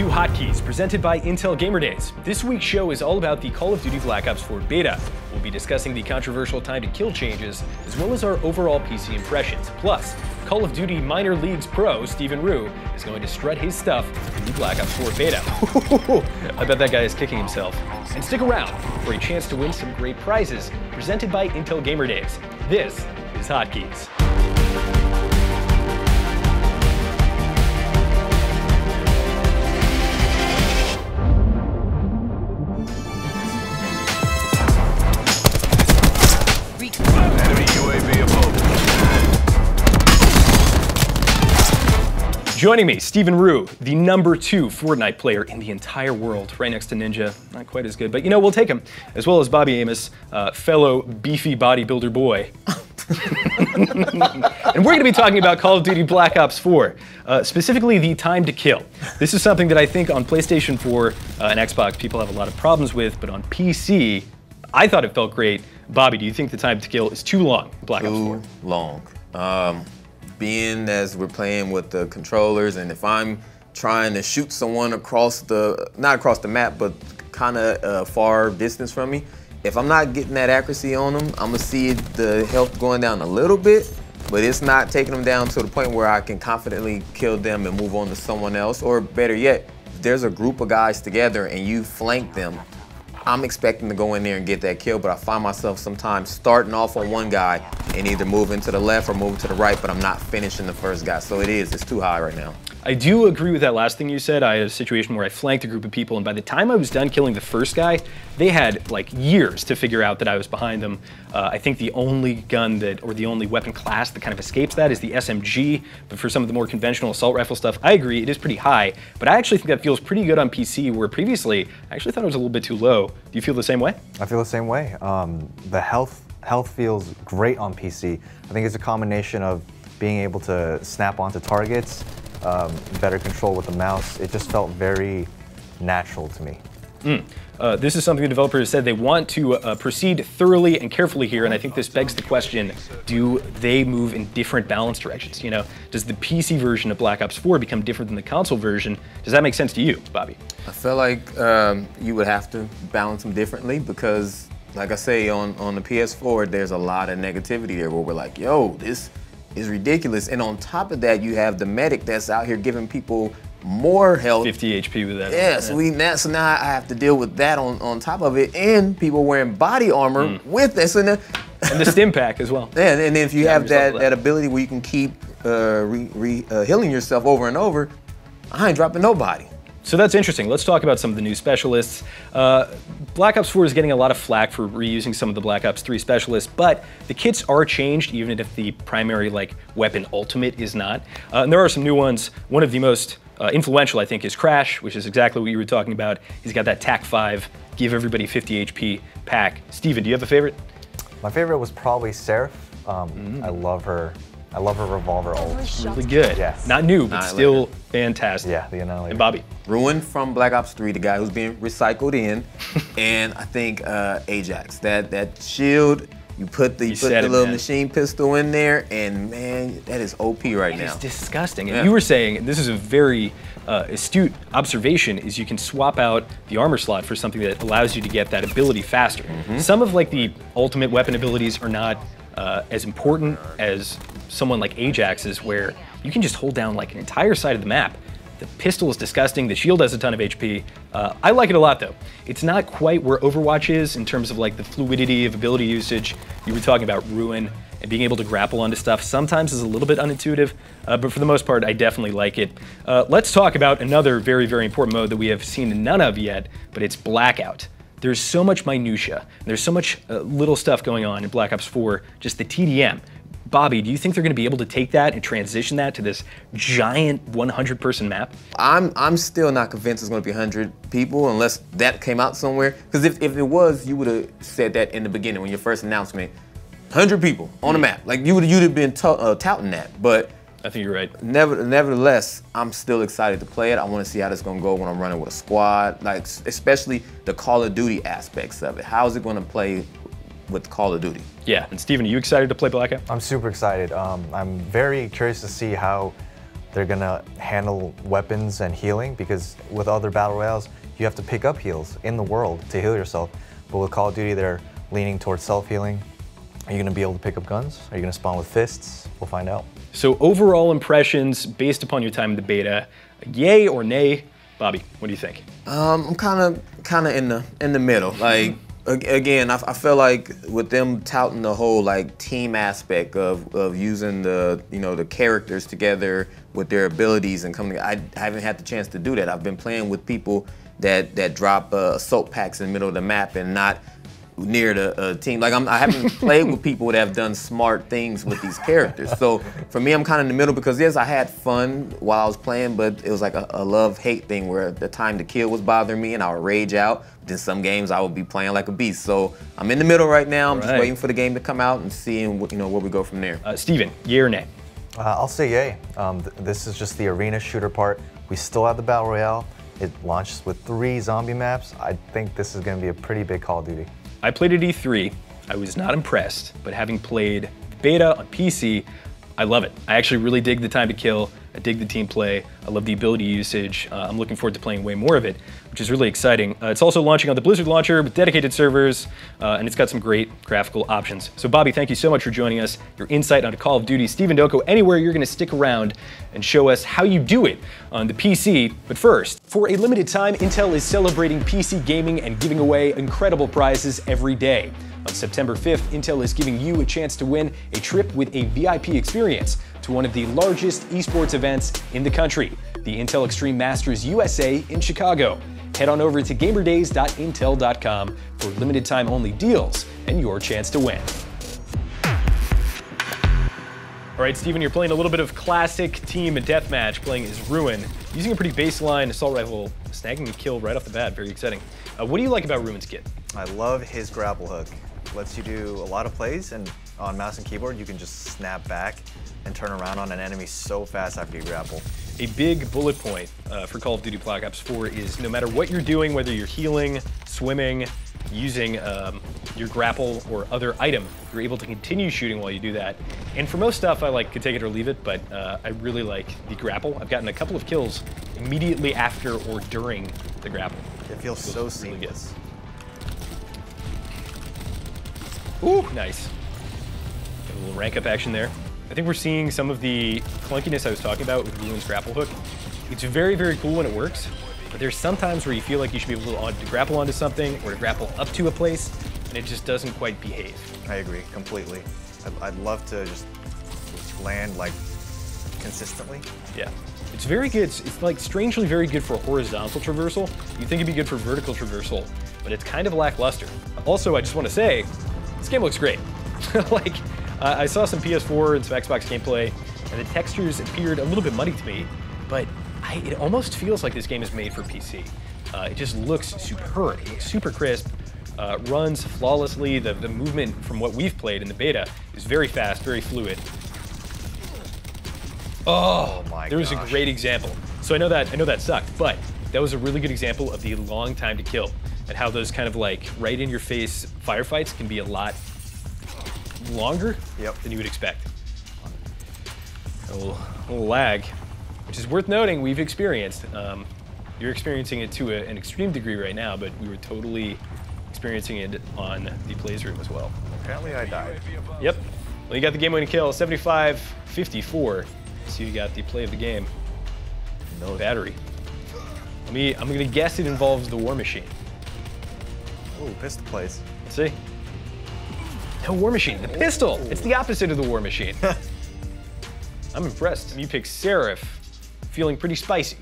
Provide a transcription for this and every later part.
to Hotkeys, presented by Intel Gamer Days. This week's show is all about the Call of Duty Black Ops 4 beta. We'll be discussing the controversial time to kill changes, as well as our overall PC impressions. Plus, Call of Duty Minor Leagues pro Stephen Rue is going to strut his stuff in the Black Ops 4 beta. I bet that guy is kicking himself. And stick around for a chance to win some great prizes presented by Intel Gamer Days. This is Hotkeys. Joining me, Stephen Rue, the #2 Fortnite player in the entire world, right next to Ninja. Not quite as good, but you know, we'll take him. As well as Bobby Amos, fellow beefy bodybuilder boy. And we're going to be talking about Call of Duty Black Ops 4, specifically the time to kill. This is something that I think on PlayStation 4 and Xbox people have a lot of problems with, but on PC, I thought it felt great. Bobby, do you think the time to kill is too long in Black Ops 4? Too long. Being as we're playing with the controllers, and if I'm trying to shoot someone across not across the map, but kind of far distance from me, if I'm not getting that accuracy on them, I'm gonna see the health going down a little bit, but it's not taking them down to the point where I can confidently kill them and move on to someone else. Or better yet, if there's a group of guys together and you flank them, I'm expecting to go in there and get that kill, but I find myself sometimes starting off on one guy and either moving to the left or moving to the right, but I'm not finishing the first guy. So it's too high right now. I do agree with that last thing you said. I had a situation where I flanked a group of people, and by the time I was done killing the first guy, they had like years to figure out that I was behind them. I think the only gun or the only weapon class that kind of escapes that is the SMG, but for some of the more conventional assault rifle stuff, I agree, it is pretty high, but I actually think that feels pretty good on PC, where previously, I actually thought it was a little bit too low. Do you feel the same way? I feel the same way. The health feels great on PC. I think it's a combination of being able to snap onto targets, better control with the mouse. It just felt very natural to me. This is something the developers said they want to proceed thoroughly and carefully here, and I think this begs the question, do they move in different balance directions? You know, does the PC version of Black Ops 4 become different than the console version? Does that make sense to you, Bobby? I feel like you would have to balance them differently because, like I say, on the PS4, there's a lot of negativity there where we're like, yo, this is ridiculous. And on top of that, you have the medic that's out here giving people more health. 50 HP with that. Yeah, so now I have to deal with that on top of it, and people wearing body armor with this. And the stim pack as well. Yeah, and then if you have that ability where you can keep healing yourself over and over, I ain't dropping nobody. So that's interesting. Let's talk about some of the new specialists. Black Ops 4 is getting a lot of flack for reusing some of the Black Ops 3 specialists, but the kits are changed even if the primary weapon ultimate is not. And there are some new ones. One of the most influential, I think, is Crash, which is exactly what you were talking about. He's got that TAC 5, give everybody 50 HP pack. Steven, do you have a favorite? My favorite was probably Seraph. I love her. I love her revolver ult. It's really good. Yes. Not new, but still fantastic. Yeah, the Annihilator. And Bobby? Ruined from Black Ops 3, the guy who's being recycled in, and I think Ajax. That shield, you put the little machine pistol in there, and man, that is OP right now. It's disgusting. And you were saying, and this is a very astute observation, is you can swap out the armor slot for something that allows you to get that ability faster. Some of the ultimate weapon abilities are not as important as someone like Ajax's, where you can just hold down an entire side of the map. The pistol is disgusting, the shield has a ton of HP. I like it a lot though. It's not quite where Overwatch is in terms of the fluidity of ability usage. You were talking about Ruin and being able to grapple onto stuff sometimes is a little bit unintuitive, but for the most part, I definitely like it. Let's talk about another very, very important mode that we have seen none of yet, but it's Blackout. There's so much minutia, there's so much little stuff going on in Black Ops 4, just the TDM. Bobby, do you think they're going to be able to take that and transition that to this giant 100-person map? I'm still not convinced it's going to be 100 people unless that came out somewhere. Because if it was, you would have said that in the beginning when your first announcement. 100 people on the map. You'd have been touting that. But I think you're right. Nevertheless, I'm still excited to play it. I want to see how this is going to go when I'm running with a squad. Especially the Call of Duty aspects of it. How is it going to play with Call of Duty? Yeah, and Steven, are you excited to play Blackout? I'm super excited. I'm very curious to see how they're gonna handle weapons and healing, because with other battle royales, you have to pick up heals in the world to heal yourself. But with Call of Duty, they're leaning towards self-healing. Are you gonna be able to pick up guns? Are you gonna spawn with fists? We'll find out. So overall impressions based upon your time in the beta, yay or nay? Bobby, what do you think? I'm kind of in the middle. Like again, I feel like with them touting the whole like team aspect of using the the characters together with their abilities and coming. I haven't had the chance to do that. I've been playing with people that drop assault packs in the middle of the map and not near the team. Like I haven't played with people that have done smart things with these characters. So for me, I'm kind of in the middle because yes, I had fun while I was playing, but it was like a love-hate thing where the time to kill was bothering me and I would rage out. Then some games I would be playing like a beast. So I'm in the middle right now. I'm just waiting for the game to come out and seeing where we go from there. Steven, yay or nay? I'll say yay. This is just the arena shooter part. We still have the Battle Royale. It launches with 3 zombie maps. I think this is gonna be a pretty big Call of Duty. I played at E3, I was not impressed, but having played beta on PC, I love it. I actually really dig the time to kill, I dig the team play, I love the ability usage. I'm looking forward to playing way more of it, which is really exciting. It's also launching on the Blizzard launcher with dedicated servers, and it's got some great graphical options. So Bobby, thank you so much for joining us. Your insight onto Call of Duty. Steven Doko, anywhere you're gonna stick around and show us how you do it on the PC. But first, for a limited time, Intel is celebrating PC gaming and giving away incredible prizes every day. On September 5th, Intel is giving you a chance to win a trip with a VIP experience to one of the largest esports events in the country, the Intel Extreme Masters USA in Chicago. Head on over to gamerdays.intel.com for limited time only deals and your chance to win. All right, Steven, you're playing a little bit of classic team deathmatch, playing as Ruin, using a pretty baseline assault rifle, snagging a kill right off the bat. Very exciting. What do you like about Ruin's kit? I love his grapple hook. Lets you do a lot of plays, and on mouse and keyboard, you can just snap back and turn around on an enemy so fast after you grapple. A big bullet point for Call of Duty Black Ops 4 is no matter what you're doing, whether you're healing, swimming, using your grapple or other item, you're able to continue shooting while you do that. And for most stuff, I could take it or leave it, but I really like the grapple. I've gotten a couple of kills immediately after or during the grapple. It feels so seamless. Ooh, nice. Got a little rank up action there. I think we're seeing some of the clunkiness I was talking about with Ruin's grapple hook. It's very, very cool when it works, but there's some times where you feel like you should be able to grapple onto something or to grapple up to a place, and it just doesn't quite behave. I agree completely. I'd love to just land like consistently. Yeah. It's very good. It's like strangely very good for horizontal traversal. You'd think it'd be good for vertical traversal, but it's kind of lackluster. Also, I just want to say, this game looks great. I saw some PS4 and some Xbox gameplay, and the textures appeared a little bit muddy to me, but it almost feels like this game is made for PC. It just looks superb. It looks super crisp, runs flawlessly. The movement from what we've played in the beta is very fast, very fluid. Oh my gosh. There was a great example. So I know that sucked, but that was a really good example of the long time to kill and how those kind of like right in your face firefights can be a lot longer than you would expect. A little lag, which is worth noting we've experienced. You're experiencing it to an extreme degree right now, but we were totally experiencing it on the plays room as well. Apparently I died. Yep. Well, you got the game-winning kill, 75-54. So you got the play of the game. No battery. I'm gonna guess it involves the War Machine. Ooh, pistol plays. Let's see. No War Machine, the pistol. It's the opposite of the War Machine. I'm impressed. You picked Seraph, feeling pretty spicy.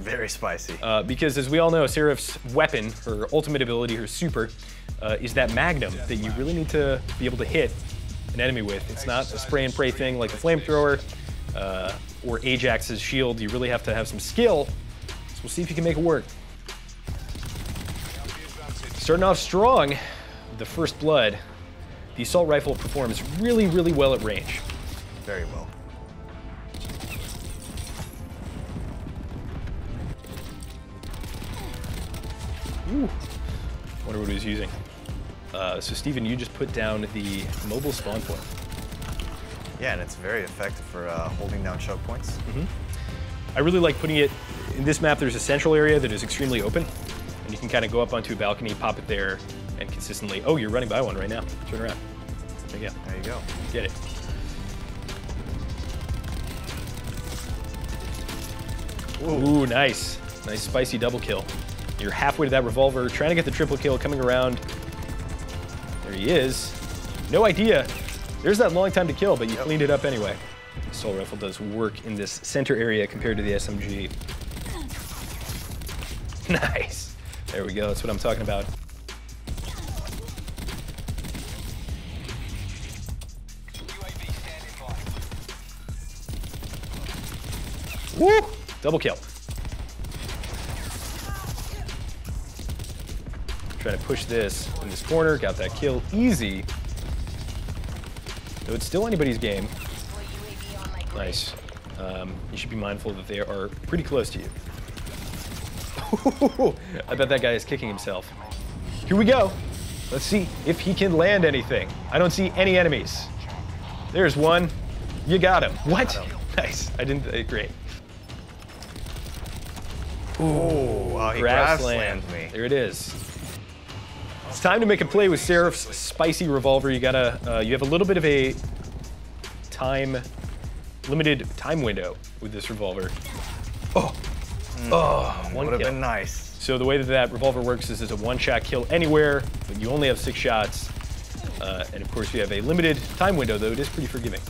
Very spicy. Because as we all know, Seraph's weapon, her ultimate ability, her super, is that Magnum that you really need to be able to hit an enemy with. It's not a spray and pray thing like the flamethrower or Ajax's shield. You really have to have some skill. So we'll see if you can make it work. Starting off strong, the first blood. The assault rifle performs really, really well at range. Very well. Ooh. Wonder what he was using. So Steven, you just put down the mobile spawn point. Yeah, and it's very effective for holding down choke points. I really like putting it in this map. There's a central area that is extremely open, and you can kind of go up onto a balcony, pop it there, and consistently. Oh, you're running by one right now. Turn around. There you go. There you go. Get it. Ooh, nice. Nice spicy double kill. You're halfway to that revolver, trying to get the triple kill, coming around. There he is. No idea. There's that long time to kill, but you cleaned it up anyway. The assault rifle does work in this center area compared to the SMG. Nice. There we go. That's what I'm talking about. Woo! Double kill. Trying to push this in this corner. Got that kill easy. Though it's still anybody's game. Nice. You should be mindful that they are pretty close to you. I bet that guy is kicking himself. Here we go. Let's see if he can land anything. I don't see any enemies. There's one. You got him. What? Nice. I didn't. Great. Ooh, wow, he Grass slammed land. me. There it is. It's time to make a play with Seraph's spicy revolver. You gotta. You have a little bit of a limited time window with this revolver. Oh, one Would have kill. been nice. So the way that that revolver works is it's a one-shot kill anywhere, but you only have 6 shots. And of course, you have a limited time window, though it is pretty forgiving.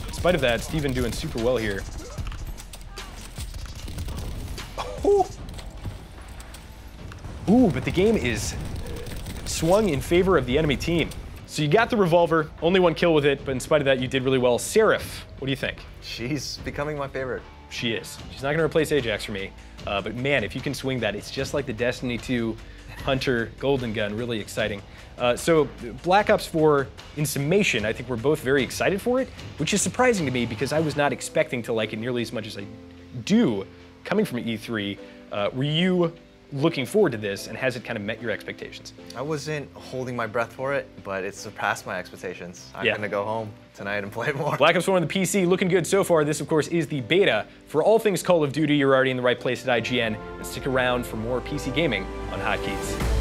In spite of that, Steven doing super well here. Ooh, but the game is swung in favor of the enemy team. So you got the revolver, only 1 kill with it, but in spite of that, you did really well. Seraph, what do you think? She's becoming my favorite. She is. She's not going to replace Ajax for me. But man, if you can swing that, it's just like the Destiny 2 Hunter Golden Gun, really exciting. So Black Ops 4, in summation, I think we're both very excited for it, which is surprising to me because I was not expecting to like it nearly as much as I do coming from E3. Were you looking forward to this, and has it kind of met your expectations? I wasn't holding my breath for it, but it surpassed my expectations. I'm Yeah. gonna go home tonight and play more. Black Ops 4 on the PC, looking good so far. This, of course, is the beta. For all things Call of Duty, you're already in the right place at IGN, and stick around for more PC gaming on Hotkeys.